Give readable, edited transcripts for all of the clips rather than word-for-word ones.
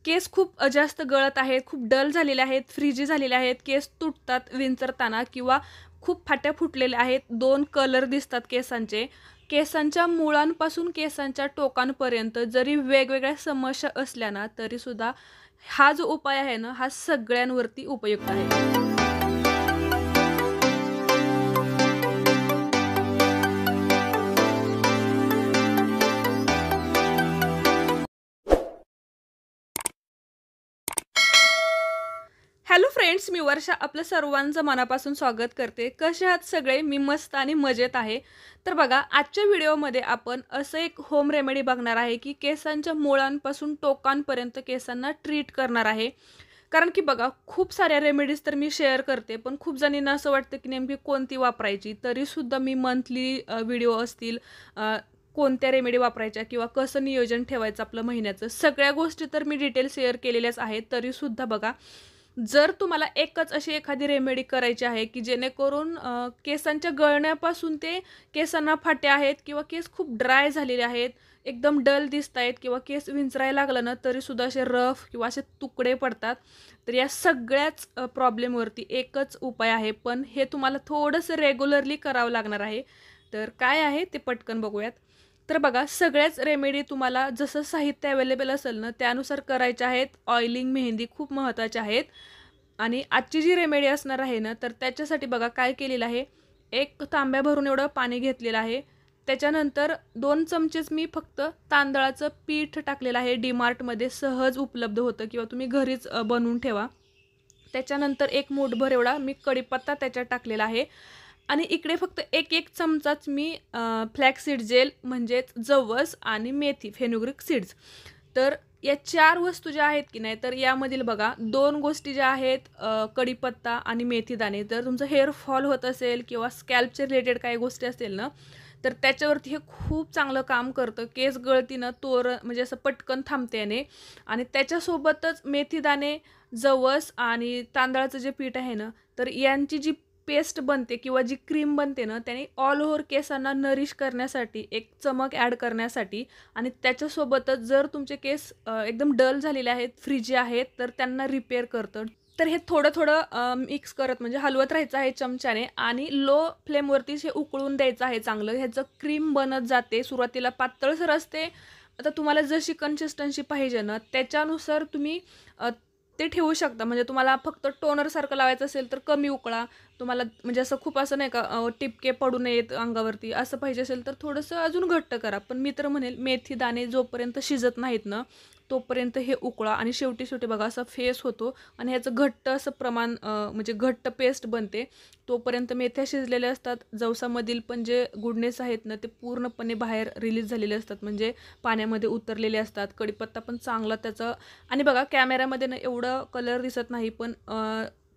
केस खूप जास्त गळत आहेत, खूप डल झालेले आहेत, फ्रिजी झालेले आहेत, केस तुटतात विंचरताना किंवा खूप फाट्या फुटलेल्या आहेत, 2 कलर दिसतात केसांचे. केसांच्या मुळांपासून केसांच्या टोकांपर्यंत जरी वेगवेगळ्या समस्या असल्या ना, तरीसुद्धा हा जो उपाय आहे ना, हा सगळ्यांवरती उपयुक्त आहे. हॅलो फ्रेंड्स, मी वर्षा आपलं सर्वांचं मनापासून स्वागत करते. कसे आहात सगळे? मी मस्त आणि मजेत आहे. तर बघा, आजच्या व्हिडिओमध्ये आपण असं एक होम रेमेडी बघणार आहे की केसांच्या मुळांपासून टोकांपर्यंत केसांना ट्रीट करणार आहे. कारण की बघा, खूप साऱ्या रेमेडीज तर मी शेअर करते, पण खूप जणींना असं वाटतं की नेमकी कोणती वापरायची. तरीसुद्धा मी मंथली व्हिडिओ असतील, कोणत्या रेमेडी वापरायच्या किंवा कसं नियोजन ठेवायचं आपलं महिन्याचं, सगळ्या गोष्टी तर मी डिटेल शेअर केलेल्याच आहेत. तरीसुद्धा बघा, जर तुम्हाला एकच अशी एखादी रेमेडी करायची आहे की जेणेकरून केसांच्या गळण्यापासून ते केसांना फाट्या आहेत किंवा केस खूप ड्राय झालेले आहेत, एकदम डल दिसत आहेत किंवा केस विंचरायला लागलं ना तरीसुद्धा असे रफ किंवा असे तुकडे पडतात, तर या सगळ्याच प्रॉब्लेमवरती एकच उपाय आहे. पण हे तुम्हाला थोडंसं रेग्युलरली करावं लागणार आहे. तर काय आहे ते पटकन बघूयात. तर बघा, सगळ्याच रेमेडी तुम्हाला जसं साहित्य अवेलेबल असेल ना त्यानुसार करायचे आहेत. ऑइलिंग, मेहंदी खूप महत्त्वाचे आहेत. आणि आजची जी रेमेडी असणार आहे ना, तर त्याच्यासाठी बघा काय केलेलं आहे. एक तांब्या भरून एवढं पाणी घेतलेलं आहे. त्याच्यानंतर 2 चमचेच मी फक्त तांदळाचं पीठ टाकलेलं आहे. डीमार्टमध्ये सहज उपलब्ध होतं किंवा तुम्ही घरीच बनवून ठेवा. त्याच्यानंतर 1 मूठभर एवढा मी कढीपत्ता त्याच्यात टाकलेला आहे. आणि इकडे फक्त 1 चमचाच मी फ्लॅक्स सीड जेल म्हणजेच जवस आणि मेथी फेनुग्रीक सीड्स. तर या 4 वस्तू ज्या आहेत की नाही, तर यामधील बघा 2 गोष्टी ज्या आहेत, कढीपत्ता आणि मेथी दाणे. जर तुमचं हेअर फॉल होत असेल किंवा स्कॅल्पचे रिलेटेड काही गोष्टी असतील ना, तर त्याच्यावरती हे खूप चांगलं काम करतं. केस गळतीनं म्हणजे असं पटकन थांबते याने. आणि त्याच्यासोबतच मेथी दाणे, जवस आणि तांदळाचं जे पीठ आहे ना, तर यांची जी पेस्ट बनते किंवा जी क्रीम बनते ना, त्याने ऑल ओव्हर केसांना नरिश करण्यासाठी, एक चमक ॲड करण्यासाठी आणि त्याच्यासोबतच जर तुमचे केस एकदम डल झालेले आहेत, फ्रिजी आहेत, तर त्यांना रिपेअर करतं. तर हे थोडं-थोडं मिक्स करत म्हणजे हलवत राहायचं आहे चमच्याने आणि लो फ्लेमवरतीच हे उकळून द्यायचं आहे चांगलं. ह्याचं क्रीम बनत जाते. सुरुवातीला पातळसर असते. आता तुम्हाला जशी कन्सिस्टन्सी पाहिजे ना, त्याच्यानुसार तुम्ही ते ठेवू शकता. म्हणजे तुम्हाला फक्त टोनरसारखं लावायचं असेल तर कमी उकळा. तुम्हाला म्हणजे असं खूप असं नाही का, टिपके पडू नयेत अंगावरती असं पाहिजे असेल तर थोडंसं अजून घट्ट करा. पण मी तर म्हणेल मेथी दाणे जोपर्यंत शिजत नाहीत ना, तोपर्यंत हे उकळा. आणि शेवटी बघा असा फेस होतो आणि ह्याचं घट्ट असं प्रमाण, म्हणजे घट्ट पेस्ट बनते. तोपर्यंत मेथ्या शिजलेल्या असतात. जवसामधील पण जे गुडनेस आहेत ना, ते पूर्णपणे बाहेर रिलीज झालेले असतात, म्हणजे पाण्यामध्ये उतरलेले असतात. कढीपत्ता पण चांगला त्याचं. आणि बघा, कॅमेऱ्यामध्ये ना एवढं कलर दिसत नाही, पण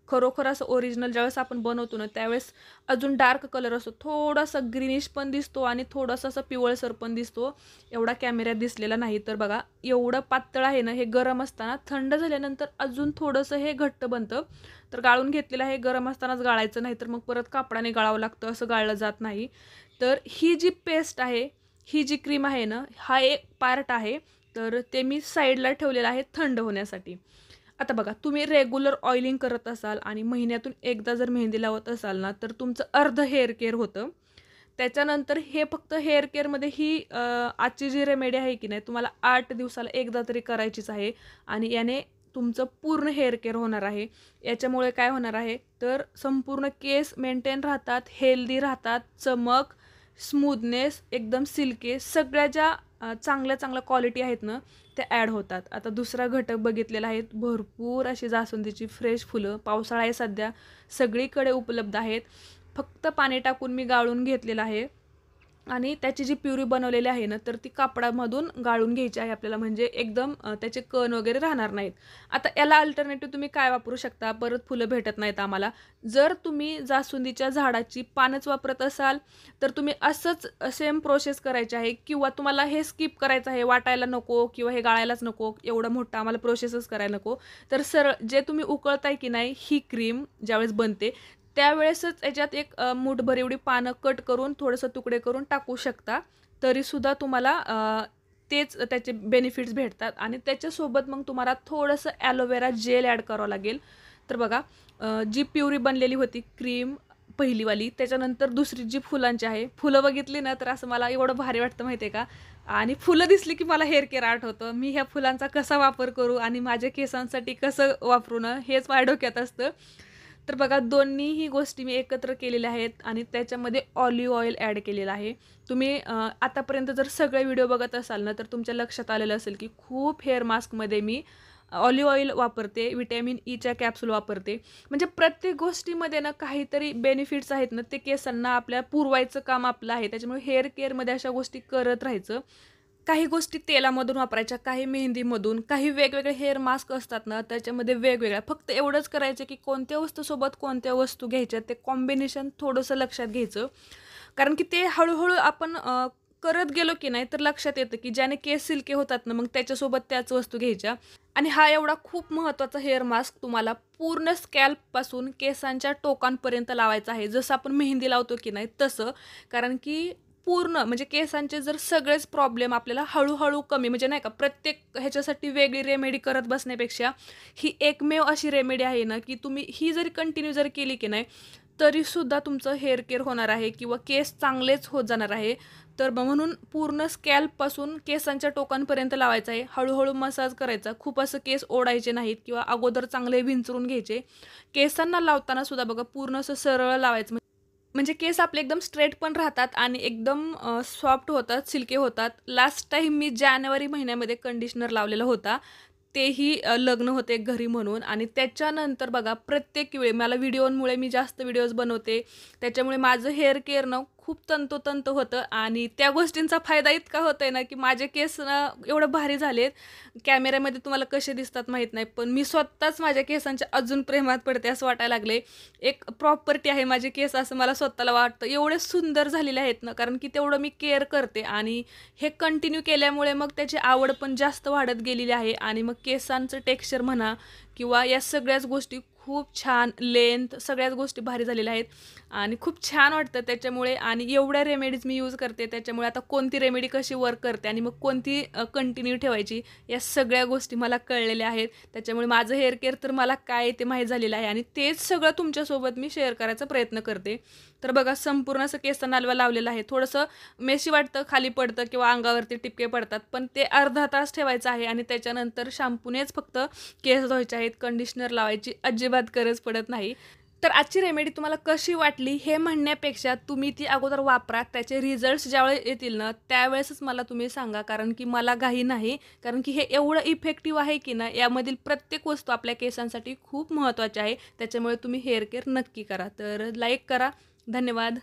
खरोखर असं ओरिजिनल ज्यावेळेस आपण बनवतो ना, त्यावेळेस अजून डार्क कलर असतो. थोडासा ग्रीनिश पण दिसतो आणि थोडासा असा पिवळसर पण दिसतो. एवढा कॅमेऱ्यात दिसलेला नाही. तर बघा, एवढं पातळ आहे ना, हे गरम असताना. थंड झाल्यानंतर अजून थोडंसं हे घट्ट बनतं. तर गाळून घेतलेलं आहे. गरम असतानाच गाळायचं, नाही तर मग परत कापडाने गाळावं लागतं, असं गाळलं जात नाही. तर ही जी पेस्ट आहे, ही जी क्रीम आहे ना, हा एक पार्ट आहे. तर ते मी साईडला ठेवलेलं आहे थंड होण्यासाठी. आता बघा, तुम्ही रेग्युलर ऑइलिंग करत असाल आणि महिन्यातून एकदा जर मेहंदी लावत असाल ना, तर तुमचं अर्ध हेअर केअर होतं. त्याच्यानंतर हे फक्त हेअर केअरमध्ये ही आजची जी रेमेडी आहे की नाही, तुम्हाला 8 दिवसाला एकदा तरी करायचीच आहे. आणि याने तुमचं पूर्ण हेअर केअर होणार आहे. याच्यामुळे काय होणार आहे, तर संपूर्ण केस मेंटेन राहतात, हेल्दी राहतात, चमक, स्मूथनेस, एकदम सिल्की, सगळ्या ज्या चांगल्या चांगल्या क्वालिटी आहेत ना, त्या ॲड होतात. आता दुसरा घटक बघितलेला आहे, भरपूर अशी जास्वंदीची फ्रेश फुलं. पावसाळा आहे सध्या, सगळीकडे उपलब्ध आहेत. फक्त पाणी टाकून मी गाळून घेतलेलं आहे. आणि त्याची जी प्युरी बनवलेली आहे ना, तर ती कापडामधून गाळून घ्यायची आहे आपल्याला, म्हणजे एकदम त्याचे कण वगैरे राहणार नाहीत. आता याला अल्टरनेटिव्ह तुम्ही काय वापरू शकता, परत फुलं भेटत नाहीत आम्हाला. जर तुम्ही जास्वंदीच्या झाडाची पानच वापरत असाल, तर तुम्ही असंच सेम प्रोसेस करायची आहे. किंवा तुम्हाला हे स्किप करायचं आहे, वाटायला नको किंवा हे गाळायलाच नको, एवढं मोठं आम्हाला प्रोसेसच करायला नको, तर सरळ जे तुम्ही उकळताय की नाही, ही क्रीम ज्यावेळेस बनते त्यावेळेसच याच्यात एक मूठभर एवढी पानं कट करून थोडंसं तुकडे करून टाकू शकता. तरीसुद्धा तुम्हाला तेच त्याचे बेनिफिट्स भेटतात. आणि त्याच्यासोबत मग तुम्हाला थोडंसं ॲलोवेरा जेल ॲड करावं लागेल. तर बघा जी प्युरी बनलेली होती क्रीम पहिलीवाली, त्याच्यानंतर दुसरी जी फुलांची आहे, फुलं बघितली ना तर असं मला एवढं भारी वाटतं माहिती आहे का. आणि फुलं दिसली की मला हेअर केअर आठवतं. मी ह्या फुलांचा कसा वापर करू आणि माझ्या केसांसाठी कसं वापरू ना, हेच माझ्या डोक्यात असतं. तर बघा दोन्हीही गोष्टी मी एकत्र केलेल्या आहेत आणि त्याच्यामध्ये ऑलिव्ह ऑइल ॲड केलेलं आहे. तुम्ही आतापर्यंत जर सगळे व्हिडिओ बघत असाल ना, तर तुमच्या लक्षात आलेलं असेल की खूप हेअर मास्कमध्ये मी ऑलिव्ह ऑइल वापरते, व्हिटॅमिन ईच्या कॅप्सूल वापरते. म्हणजे प्रत्येक गोष्टीमध्ये ना काहीतरी बेनिफिट्स आहेत ना, ते केसांना आपल्या पुरवायचं काम आपलं आहे. त्याच्यामुळे हेअर केअरमध्ये अशा गोष्टी करत राहायचं. काही गोष्टी तेलामधून वापरायच्या, काही मेहंदीमधून, काही वेगवेगळे हेअर मास्क असतात ना, त्याच्यामध्ये वेगवेगळ्या. फक्त एवढंच करायचं की कोणत्या वस्तूसोबत कोणत्या वस्तू घ्यायच्या, ते कॉम्बिनेशन थोडंसं लक्षात घ्यायचं. कारण की ते हळू-हळू आपण करत गेलो की नाही, तर लक्षात येतं की ज्याने केस सिल्की होतात ना, मग त्याच्यासोबत त्याच वस्तू घ्यायच्या. आणि हा एवढा खूप महत्त्वाचा हेअर मास्क तुम्हाला पूर्ण स्कॅल्पपासून केसांच्या टोकांपर्यंत लावायचा आहे. जसं आपण मेहंदी लावतो की नाही तसं. कारण की पूर्ण म्हणजे केसांचे जर सगळेच प्रॉब्लेम आपल्याला हळूहळू कमी, म्हणजे नाही का प्रत्येक ह्याच्यासाठी वेगळी रेमेडी करत बसण्यापेक्षा ही एकमेव अशी रेमेडी आहे ना, की तुम्ही ही जरी कंटिन्यू जर केली की नाही, तरीसुद्धा तुमचं हेअर केअर होणार आहे किंवा केस चांगलेच होत जाणार आहे. तर म्हणून पूर्ण स्कॅल्पपासून केसांच्या टोकांपर्यंत लावायचं आहे. हळूहळू मसाज करायचा. खूप असं केस ओढायचे नाहीत किंवा अगोदर चांगले विंचरून घ्यायचे. केसांना लावताना सुद्धा बघा पूर्ण असं सरळ लावायचं. म्हणजे केस आपले एकदम स्ट्रेट पण राहतात आणि एकदम सॉफ्ट होतात, सिल्की होतात. लास्ट टाईम मी जानेवारी महिन्यामध्ये कंडिशनर लावलेला होता. तेही लग्न होते घरी म्हणून. आणि त्याच्यानंतर बघा प्रत्येक वेळी मला व्हिडिओमुळे मी जास्त व्हिडिओज बनवते. त्याच्यामुळे माझं हेअर केअर ना खूप तंतोतंत होतं आणि त्या गोष्टींचा फायदा इतका होतोय ना, की माझे केस ना एवढं भारी झालेत. कॅमेऱ्यामध्ये तुम्हाला कसे दिसतात माहीत नाही, पण मी स्वतःच माझ्या केसांच्या अजून प्रेमात पडते असं वाटायला लागले. एक प्रॉपर्टी आहे माझे केस असं मला स्वतःला वाटतं. एवढे सुंदर झालेले आहेत ना, कारण की तेवढं मी केअर करते आणि हे कंटिन्यू केल्यामुळे मग त्याची आवड पण जास्त वाढत गेलेली आहे. आणि मग केसांचं टेक्स्चर म्हणा किंवा या सगळ्याच गोष्टी खूप छान, लेंथ सगळ्याच गोष्टी भारी झालेल्या आहेत आणि खूप छान वाटतं त्याच्यामुळे. आणि एवढ्या रेमेडीज मी यूज करते, त्याच्यामुळे आता कोणती रेमेडी कशी वर्क करते आणि मग कोणती कंटिन्यू ठेवायची, या सगळ्या गोष्टी मला कळलेल्या आहेत. त्याच्यामुळे माझं हेअर केअर तर मला काय ते माहीत झालेलं आहे आणि तेच सगळं तुमच्यासोबत मी शेअर करायचा प्रयत्न करते. तर बघा संपूर्ण असं केसांना लावलेलं आहे. थोडंसं मेशी वाटतं, खाली पडतं किंवा अंगावरती टिपके पडतात, पण ते अर्धा तास ठेवायचं आहे आणि त्याच्यानंतर शॅम्पूनेच फक्त केस धुवायचे आहेत. कंडिशनर लावायची अजिबात गरज पडत नाही. तर आजची रेमेडी तुम्हाला कशी वाटली हे म्हणण्यापेक्षा तुम्ही ती अगोदर वापरा. त्याचे रिझल्ट्स ज्यावेळेस येतील ना, त्यावेळेसच मला तुम्ही सांगा. कारण की मला घाई नाही. कारण की हे एवढं इफेक्टिव्ह आहे की ना, यामधील प्रत्येक वस्तू आपल्या केसांसाठी खूप महत्त्वाची आहे. त्याच्यामुळे तुम्ही हेअर केअर नक्की करा. तर लाईक करा. धन्यवाद.